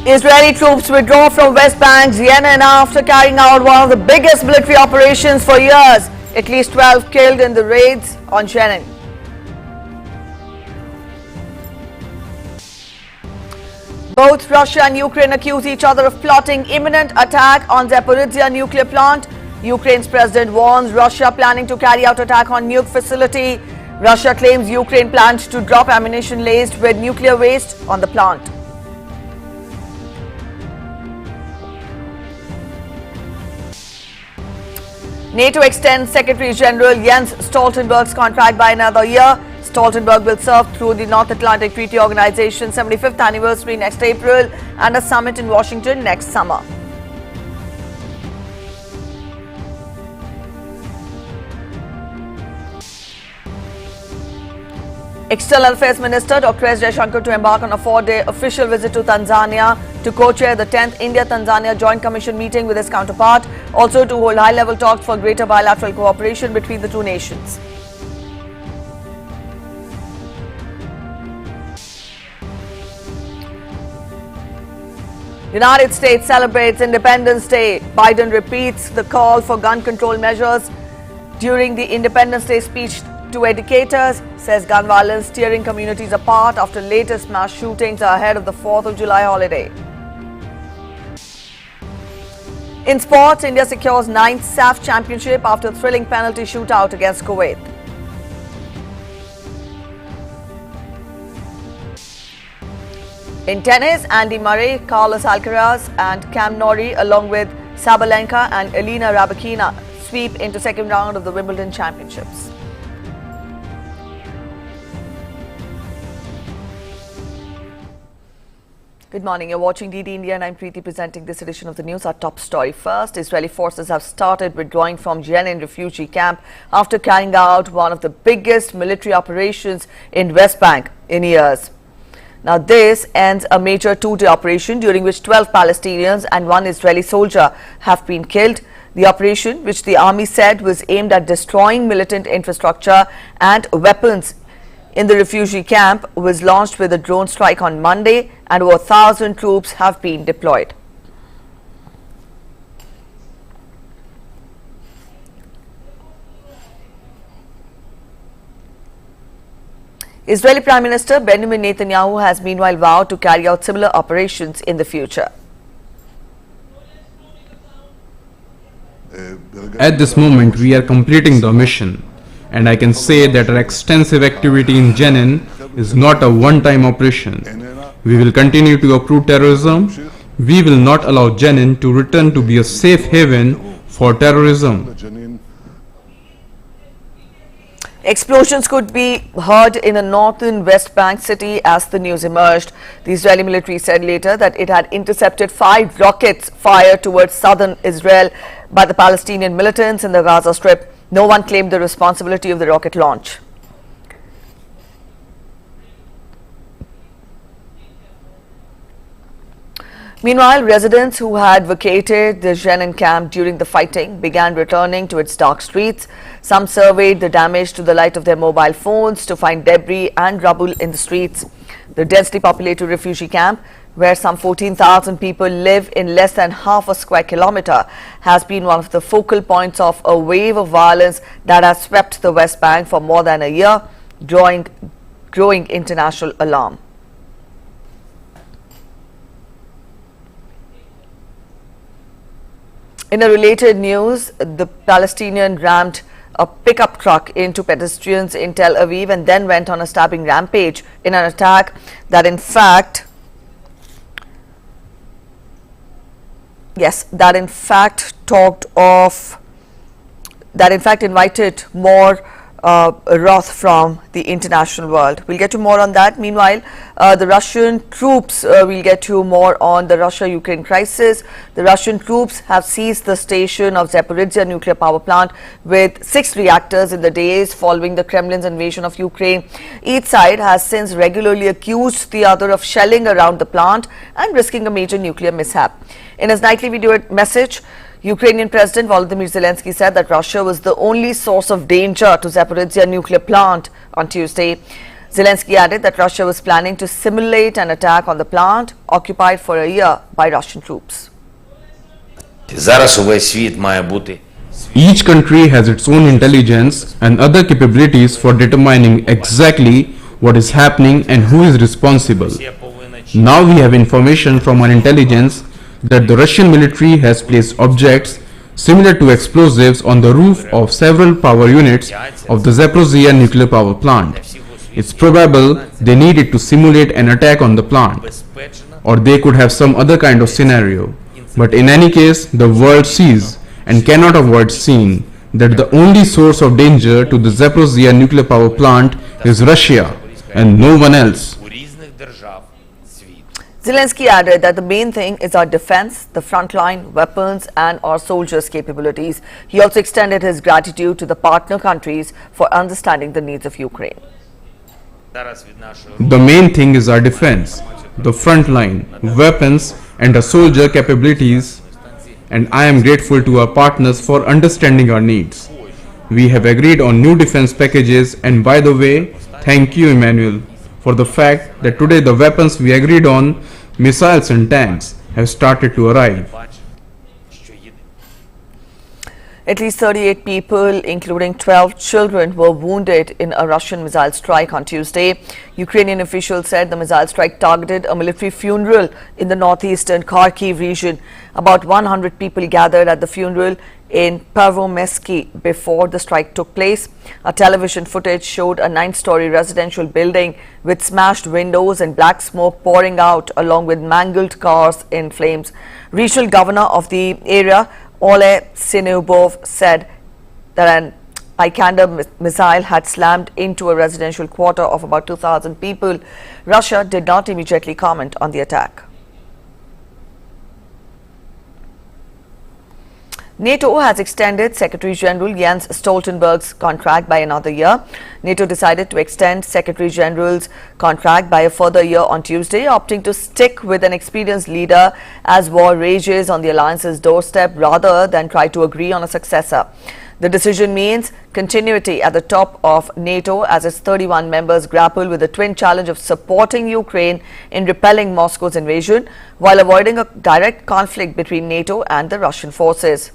Israeli troops withdraw from West Bank, Jenin after carrying out one of the biggest military operations for years. At least 12 killed in the raids on Jenin. Both Russia and Ukraine accuse each other of plotting imminent attack on Zaporizhzhia nuclear plant. Ukraine's president warns Russia planning to carry out attack on nuke facility. Russia claims Ukraine planned to drop ammunition laced with nuclear waste on the plant. NATO extends Secretary General Jens Stoltenberg's contract by another year. Stoltenberg will serve through the North Atlantic Treaty Organization's 75th anniversary next April and a summit in Washington next summer. External Affairs Minister Dr. S. Jaishankar to embark on a 4-day official visit to Tanzania to co-chair the 10th India-Tanzania Joint Commission meeting with his counterpart, also to hold high-level talks for greater bilateral cooperation between the two nations. United States celebrates Independence Day. Biden repeats the call for gun control measures during the Independence Day speech to educators, says gun violence tearing communities apart after latest mass shootings ahead of the 4th of July holiday. In sports, India secures 9th SAFF Championship after thrilling penalty shootout against Kuwait. In tennis, Andy Murray, Carlos Alcaraz and Cam Norrie along with Sabalenka and Elena Rybakina sweep into second round of the Wimbledon Championships. Good morning, you're watching DD India and I'm Preeti presenting this edition of the news. Our top story first. Israeli forces have started withdrawing from Jenin refugee camp after carrying out one of the biggest military operations in West Bank in years. Now this ends a major two-day operation during which 12 Palestinians and 1 Israeli soldier have been killed. The operation, which the army said was aimed at destroying militant infrastructure and weapons in the refugee camp, was launched with a drone strike on Monday and over 1,000 troops have been deployed. Israeli Prime Minister Benjamin Netanyahu has meanwhile vowed to carry out similar operations in the future. At this moment, we are completing the mission, and I can say that our extensive activity in Jenin is not a one-time operation. We will continue to uproot terrorism. We will not allow Jenin to return to be a safe haven for terrorism. Explosions could be heard in a northern West Bank city as the news emerged. The Israeli military said later that it had intercepted 5 rockets fired towards southern Israel by the Palestinian militants in the Gaza Strip. No one claimed the responsibility of the rocket launch. Meanwhile, residents who had vacated the Jenin camp during the fighting began returning to its dark streets. Some surveyed the damage to the light of their mobile phones to find debris and rubble in the streets. The densely populated refugee camp, where some 14,000 people live in less than half a square kilometer, has been one of the focal points of a wave of violence that has swept the West Bank for more than a year, drawing growing international alarm. In a related news, the Palestinian rammed a pickup truck into pedestrians in Tel Aviv and then went on a stabbing rampage in an attack that in fact invited more wrath from the international world. We'll get to more on that. Meanwhile, the Russian troops, we'll get to more on the Russia-Ukraine crisis. The Russian troops have seized the station of Zaporizhzhia nuclear power plant with 6 reactors in the days following the Kremlin's invasion of Ukraine. Each side has since regularly accused the other of shelling around the plant and risking a major nuclear mishap. In his nightly video message, Ukrainian President Volodymyr Zelensky said that Russia was the only source of danger to Zaporizhzhia nuclear plant on Tuesday. Zelensky added that Russia was planning to simulate an attack on the plant occupied for a year by Russian troops. Зараз увесь світ має бути. Each country has its own intelligence and other capabilities for determining exactly what is happening and who is responsible. Now we have information from our intelligence that the Russian military has placed objects similar to explosives on the roof of several power units of the Zaporizhzhia nuclear power plant. It's probable they needed to simulate an attack on the plant, or they could have some other kind of scenario. But in any case, the world sees and cannot avoid seeing that the only source of danger to the Zaporizhzhia nuclear power plant is Russia and no one else. Zelensky added that the main thing is our defense, the frontline, weapons and our soldiers' capabilities. He also extended his gratitude to the partner countries for understanding the needs of Ukraine. The main thing is our defense, the frontline, weapons and our soldier capabilities, and I am grateful to our partners for understanding our needs. We have agreed on new defense packages, and by the way, thank you Emmanuel for the fact that today the weapons we agreed on, missiles and tanks, have started to arrive. At least 38 people, including 12 children, were wounded in a Russian missile strike on Tuesday. Ukrainian officials said the missile strike targeted a military funeral in the northeastern Kharkiv region. About 100 people gathered at the funeral in Pervomesky before the strike took place. A television footage showed a 9-story residential building with smashed windows and black smoke pouring out, along with mangled cars in flames. Regional governor of the area, Ole Sinubov, said that an Iskander missile had slammed into a residential quarter of about 2,000 people. Russia did not immediately comment on the attack. NATO has extended Secretary General Jens Stoltenberg's contract by another year. NATO decided to extend Secretary General's contract by a further year on Tuesday, opting to stick with an experienced leader as war rages on the alliance's doorstep rather than try to agree on a successor. The decision means continuity at the top of NATO as its 31 members grapple with the twin challenge of supporting Ukraine in repelling Moscow's invasion while avoiding a direct conflict between NATO and the Russian forces.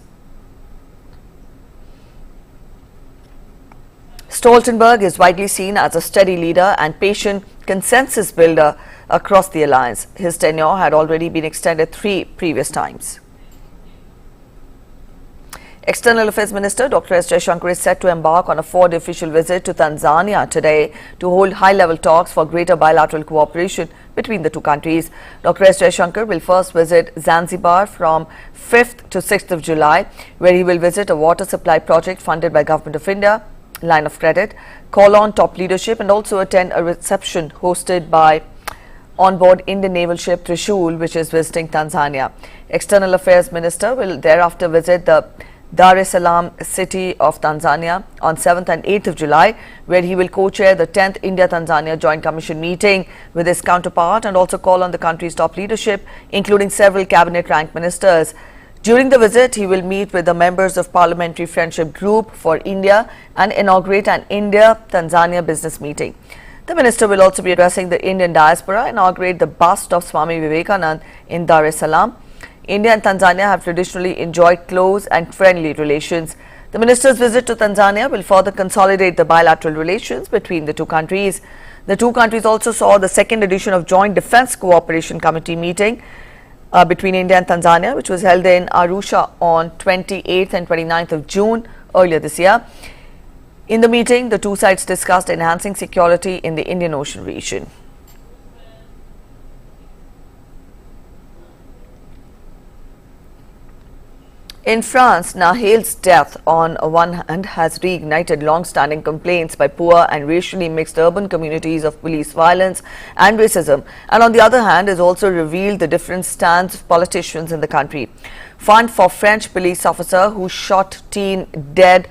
Stoltenberg is widely seen as a steady leader and patient consensus builder across the alliance. His tenure had already been extended 3 previous times. External Affairs Minister Dr. S. Jaishankar is set to embark on a 4-day official visit to Tanzania today to hold high-level talks for greater bilateral cooperation between the two countries. Dr. S. Jaishankar will first visit Zanzibar from 5th to 6th of July, where he will visit a water supply project funded by Government of India, line of credit, call on top leadership and also attend a reception hosted by onboard Indian naval ship Trishul, which is visiting Tanzania. External Affairs Minister will thereafter visit the Dar es Salaam city of Tanzania on 7th and 8th of July, where he will co-chair the 10th India-Tanzania Joint Commission meeting with his counterpart and also call on the country's top leadership, including several cabinet-ranked ministers. During the visit, he will meet with the members of Parliamentary Friendship Group for India and inaugurate an India-Tanzania business meeting. The minister will also be addressing the Indian diaspora, inaugurate the bust of Swami Vivekananda in Dar es Salaam. India and Tanzania have traditionally enjoyed close and friendly relations. The minister's visit to Tanzania will further consolidate the bilateral relations between the two countries. The two countries also saw the second edition of Joint Defence Cooperation Committee meeting between India and Tanzania, which was held in Arusha on 28th and 29th of June earlier this year. In the meeting, the two sides discussed enhancing security in the Indian Ocean region. In France, Nahel's death on one hand has reignited long-standing complaints by poor and racially mixed urban communities of police violence and racism, and on the other hand has also revealed the different stands of politicians in the country. Fund for French police officer who shot teen dead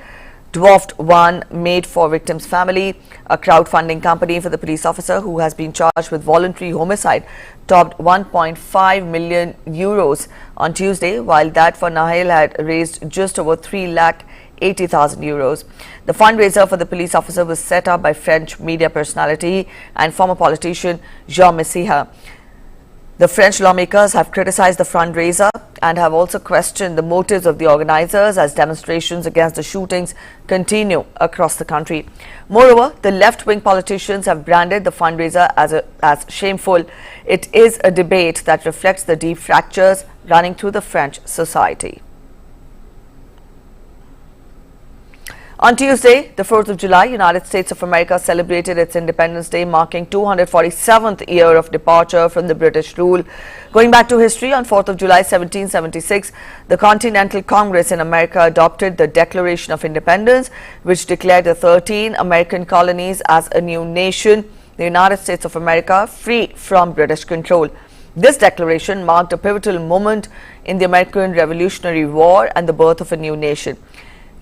dwarfed one made for victim's family. A crowdfunding company for the police officer who has been charged with voluntary homicide topped 1.5 million euros on Tuesday, while that for Nahel had raised just over 3,80,000 euros. The fundraiser for the police officer was set up by French media personality and former politician Jean. The French lawmakers have criticized the fundraiser and have also questioned the motives of the organizers as demonstrations against the shootings continue across the country. Moreover, the left-wing politicians have branded the fundraiser as shameful. It is a debate that reflects the deep fractures running through the French society. On Tuesday, the 4th of July, United States of America celebrated its Independence Day, marking 247th year of departure from the British rule. Going back to history, on 4th of July 1776, the Continental Congress in America adopted the Declaration of Independence, which declared the 13 American colonies as a new nation, the United States of America, free from British control. This declaration marked a pivotal moment in the American Revolutionary War and the birth of a new nation.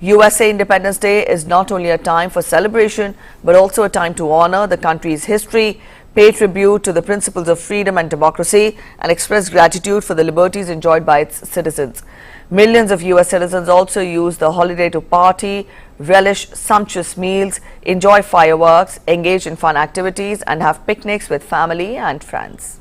USA Independence Day is not only a time for celebration, but also a time to honor the country's history, pay tribute to the principles of freedom and democracy, and express gratitude for the liberties enjoyed by its citizens. Millions of US citizens also use the holiday to party, relish sumptuous meals, enjoy fireworks, engage in fun activities, and have picnics with family and friends.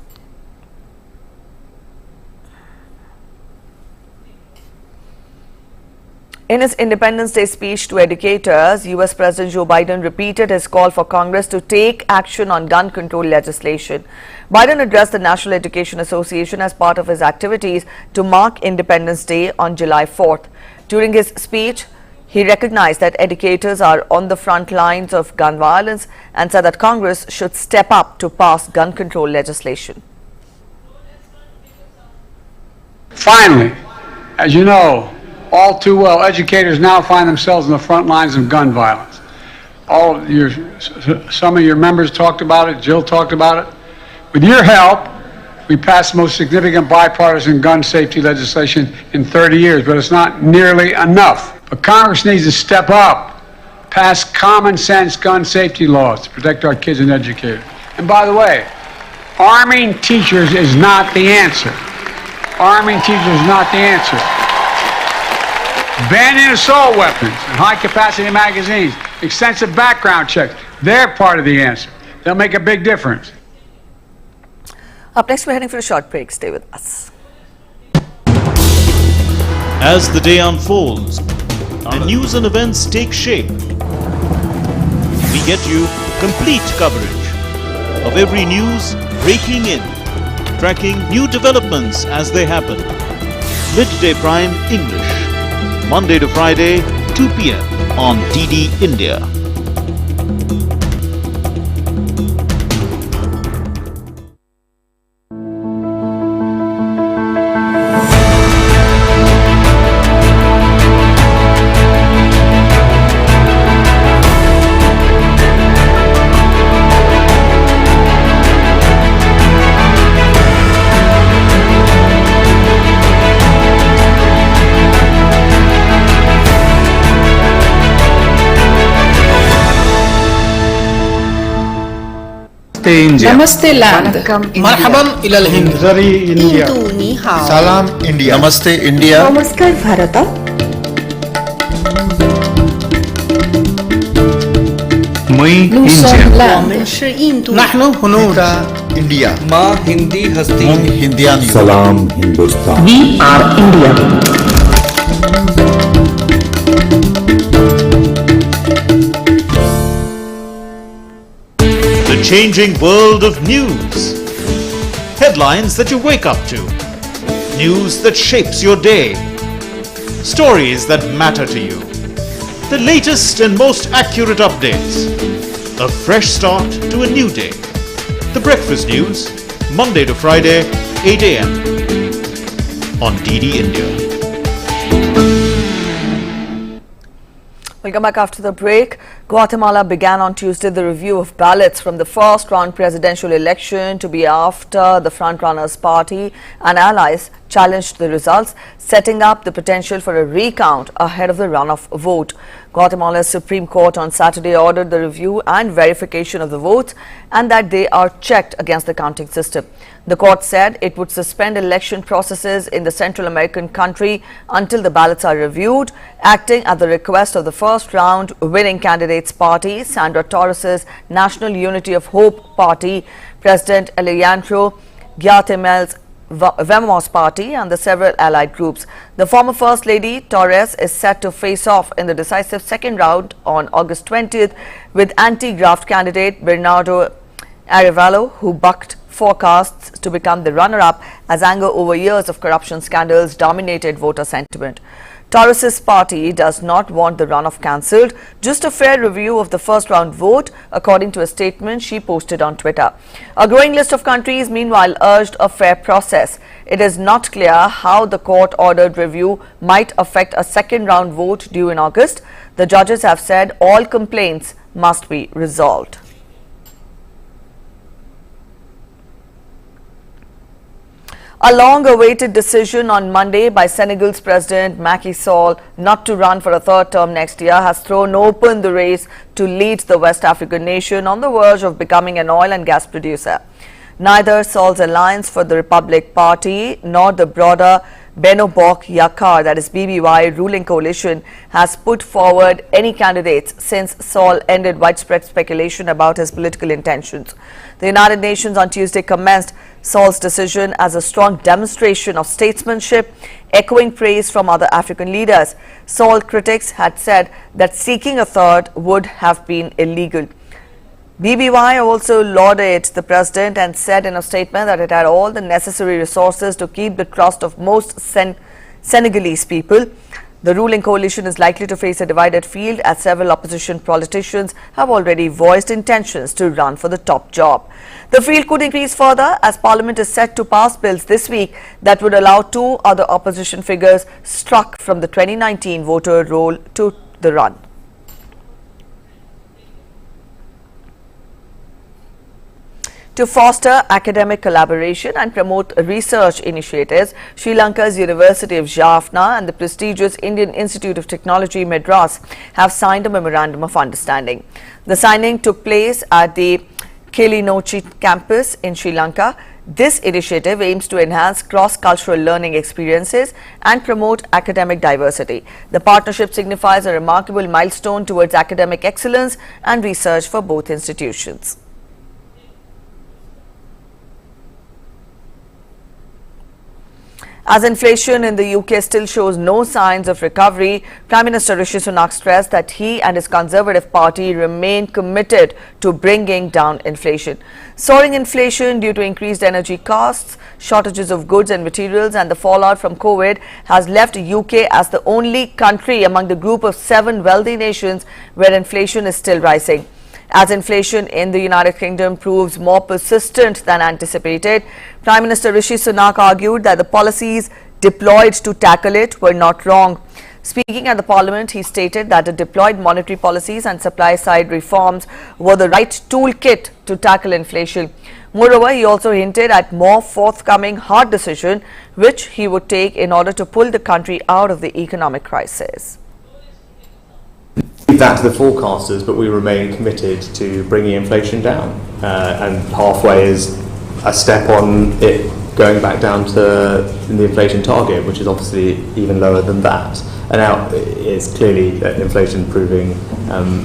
In his Independence Day speech to educators, US President Joe Biden repeated his call for Congress to take action on gun control legislation. Biden addressed the National Education Association as part of his activities to mark Independence Day on July 4th. During his speech, he recognized that educators are on the front lines of gun violence and said that Congress should step up to pass gun control legislation. Finally, as you know, all too well, educators now find themselves in the front lines of gun violence. Some of your members talked about it, Jill talked about it. With your help, we passed the most significant bipartisan gun safety legislation in 30 years, but it's not nearly enough. But Congress needs to step up, pass common sense gun safety laws to protect our kids and educators. And by the way, arming teachers is not the answer. Arming teachers is not the answer. Banning assault weapons and high-capacity magazines, extensive background checks, they're part of the answer. They'll make a big difference. Up next, we're heading for a short break. Stay with us. As the day unfolds and news and events take shape, we get you complete coverage of every news breaking in, tracking new developments as they happen. Midday Prime English, Monday to Friday, 2 p.m. on DD India. नमस्ते land मरहबन इलल Hind India सलाम India नमस्ते India नमस्कार Bharat नहनु हुनूर India माँ हिंदी हस्ती हिंदियानी सलाम Hindustan we are India The changing world of news. Headlines that you wake up to. News that shapes your day. Stories that matter to you. The latest and most accurate updates. A fresh start to a new day. The Breakfast News, Monday to Friday, 8 a.m. on DD India. We'll come back after the break. Guatemala began on Tuesday the review of ballots from the first round presidential election to be after the frontrunners party and allies challenged the results, setting up the potential for a recount ahead of the runoff vote. Guatemala's Supreme Court on Saturday ordered the review and verification of the votes and that they are checked against the counting system. The court said it would suspend election processes in the Central American country until the ballots are reviewed, acting at the request of the first round winning candidates party, Sandra Torres's National Unity of Hope party, President Alejandro Guatemal's Vamos party and the several allied groups. The former First Lady Torres is set to face off in the decisive second round on August 20th with anti-graft candidate Bernardo Arevalo, who bucked forecasts to become the runner-up as anger over years of corruption scandals dominated voter sentiment. Torres's party does not want the runoff cancelled, just a fair review of the first round vote, according to a statement she posted on Twitter. A growing list of countries, meanwhile, urged a fair process. It is not clear how the court-ordered review might affect a second round vote due in August. The judges have said all complaints must be resolved. A long-awaited decision on Monday by Senegal's President Macky Sall not to run for a third term next year has thrown open the race to lead the West African nation on the verge of becoming an oil and gas producer. Neither Sall's Alliance for the Republic Party nor the broader Benno Bokk Yakaar, that is BBY, ruling coalition has put forward any candidates since Sall ended widespread speculation about his political intentions. The United Nations on Tuesday commenced Sall's decision as a strong demonstration of statesmanship, echoing praise from other African leaders. Sall critics had said that seeking a third would have been illegal. BBY also lauded the president and said in a statement that it had all the necessary resources to keep the trust of most Senegalese people. The ruling coalition is likely to face a divided field as several opposition politicians have already voiced intentions to run for the top job. The field could increase further as Parliament is set to pass bills this week that would allow two other opposition figures struck from the 2019 voter roll to the run. To foster academic collaboration and promote research initiatives, Sri Lanka's University of Jaffna and the prestigious Indian Institute of Technology, Madras, have signed a memorandum of understanding. The signing took place at the Kilinochchi campus in Sri Lanka. This initiative aims to enhance cross-cultural learning experiences and promote academic diversity. The partnership signifies a remarkable milestone towards academic excellence and research for both institutions. As inflation in the UK still shows no signs of recovery, Prime Minister Rishi Sunak stressed that he and his Conservative Party remain committed to bringing down inflation. Soaring inflation due to increased energy costs, shortages of goods and materials and the fallout from COVID has left UK as the only country among the group of 7 wealthy nations where inflation is still rising. As inflation in the United Kingdom proves more persistent than anticipated, Prime Minister Rishi Sunak argued that the policies deployed to tackle it were not wrong. Speaking at the Parliament, he stated that the deployed monetary policies and supply-side reforms were the right toolkit to tackle inflation. Moreover, he also hinted at more forthcoming hard decision which he would take in order to pull the country out of the economic crisis. Leave that to the forecasters, but we remain committed to bringing inflation down, and halfway is a step on it going back down to the inflation target, which is obviously even lower than that. And now it's clearly inflation proving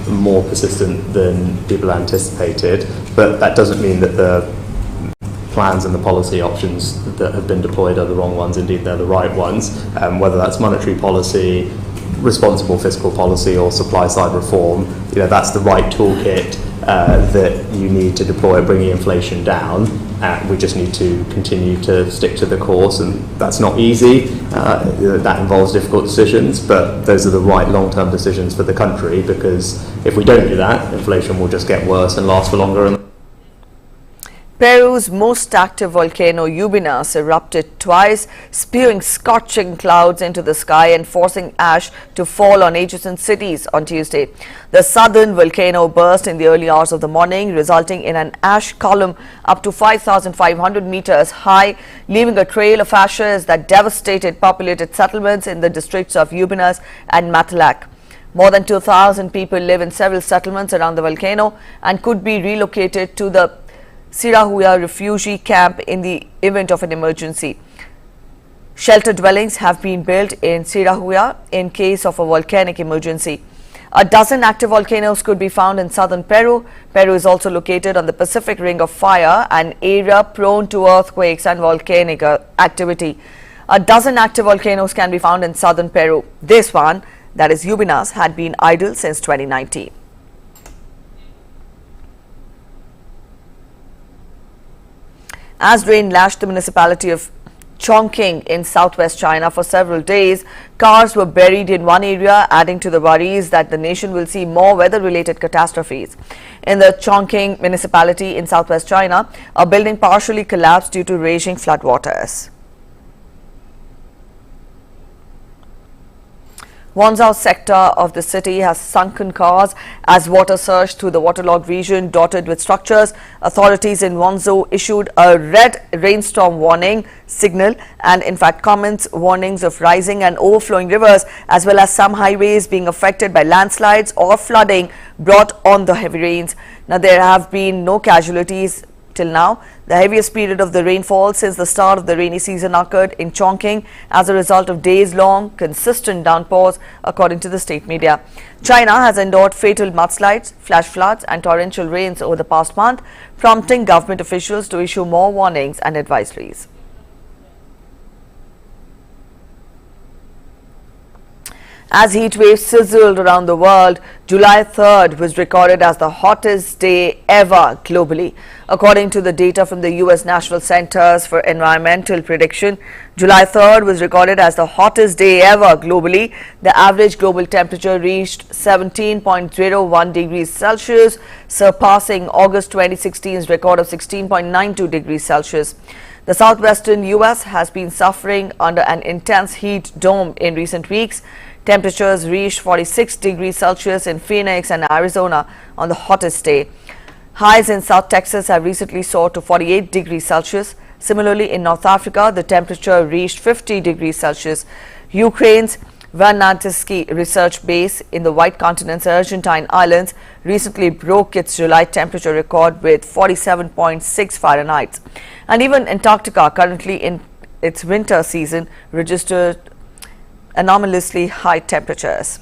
more persistent than people anticipated, but that doesn't mean that the plans and the policy options that have been deployed are the wrong ones. Indeed, they're the right ones, whether that's monetary policy, responsible fiscal policy or supply side reform. That's the right toolkit that you need to deploy bringing inflation down. We just need to continue to stick to the course, and that's not easy. That involves difficult decisions, but those are the right long-term decisions for the country, because if we don't do that, inflation will just get worse and last for longer. Peru's most active volcano, Ubinas, erupted twice, spewing scorching clouds into the sky and forcing ash to fall on adjacent cities on Tuesday. The southern volcano burst in the early hours of the morning, resulting in an ash column up to 5,500 meters high, leaving a trail of ashes that devastated populated settlements in the districts of Ubinas and Matalac. More than 2,000 people live in several settlements around the volcano and could be relocated to the Sirahuya refugee camp in the event of an emergency. Shelter dwellings have been built in Sirahuya in case of a volcanic emergency. A dozen active volcanoes could be found in southern Peru. Peru is also located on the Pacific Ring of Fire, an area prone to earthquakes and volcanic activity. A dozen active volcanoes can be found in southern Peru. This one, that is Ubinas, had been idle since 2019. As rain lashed the municipality of Chongqing in southwest China for several days, cars were buried in one area, adding to the worries that the nation will see more weather-related catastrophes. In the Chongqing municipality in southwest China, a building partially collapsed due to raging floodwaters. Wanzhou sector of the city has sunken cars as water surged through the waterlogged region dotted with structures. Authorities in Wanzhou issued a red rainstorm warning signal and in fact comments warnings of rising and overflowing rivers as well as some highways being affected by landslides or flooding brought on the heavy rains. Now there have been no casualties till now. The heaviest period of the rainfall since the start of the rainy season occurred in Chongqing as a result of days-long consistent downpours, according to the state media. China has endured fatal mudslides, flash floods and torrential rains over the past month, prompting government officials to issue more warnings and advisories. As heat waves sizzled around the world, July 3rd was recorded as the hottest day ever globally. According to the data from the US National Centers for Environmental Prediction, July 3rd was recorded as the hottest day ever globally. The average global temperature reached 17.01 degrees Celsius, surpassing August 2016's record of 16.92 degrees Celsius. The southwestern US has been suffering under an intense heat dome in recent weeks. Temperatures reached 46 degrees Celsius in Phoenix and Arizona on the hottest day. Highs in South Texas have recently soared to 48 degrees Celsius. Similarly, in North Africa, the temperature reached 50 degrees Celsius. Ukraine's Vannatsky research base in the White Continent's Argentine islands recently broke its July temperature record with 47.6 Fahrenheit. And even Antarctica, currently in its winter season, registered anomalously high temperatures.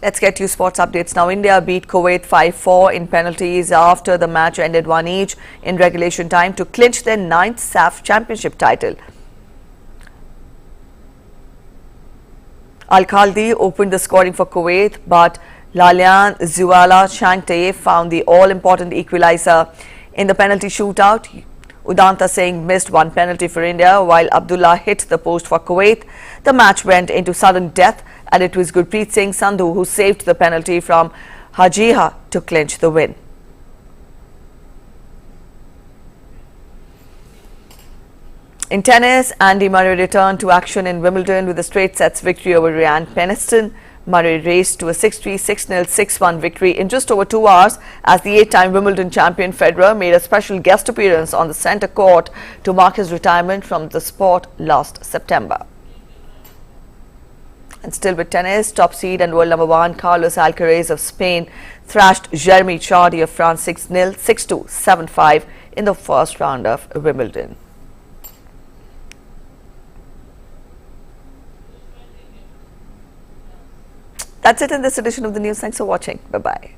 Let's get you sports updates now. India beat Kuwait 5-4 in penalties after the match ended 1 each in regulation time to clinch their 9th SAFF Championship title. Al-Khaldi opened the scoring for Kuwait, but Lalian Zuala Shangte found the all-important equalizer. In the penalty shootout, Udanta Singh missed one penalty for India while Abdullah hit the post for Kuwait. The match went into sudden death and it was Gurpreet Singh Sandhu who saved the penalty from Hajiha to clinch the win. In tennis, Andy Murray returned to action in Wimbledon with a straight sets victory over Ryan Peniston. Murray raced to a 6-3, 6-0, 6-1 victory in just over 2 hours as the 8-time Wimbledon champion Federer made a special guest appearance on the centre court to mark his retirement from the sport last September. And still with tennis, top seed and world number 1 Carlos Alcaraz of Spain thrashed Jeremy Chardy of France 6-0, 6-2, 7-5 in the first round of Wimbledon. That's it in this edition of the news. Thanks for watching. Bye-bye.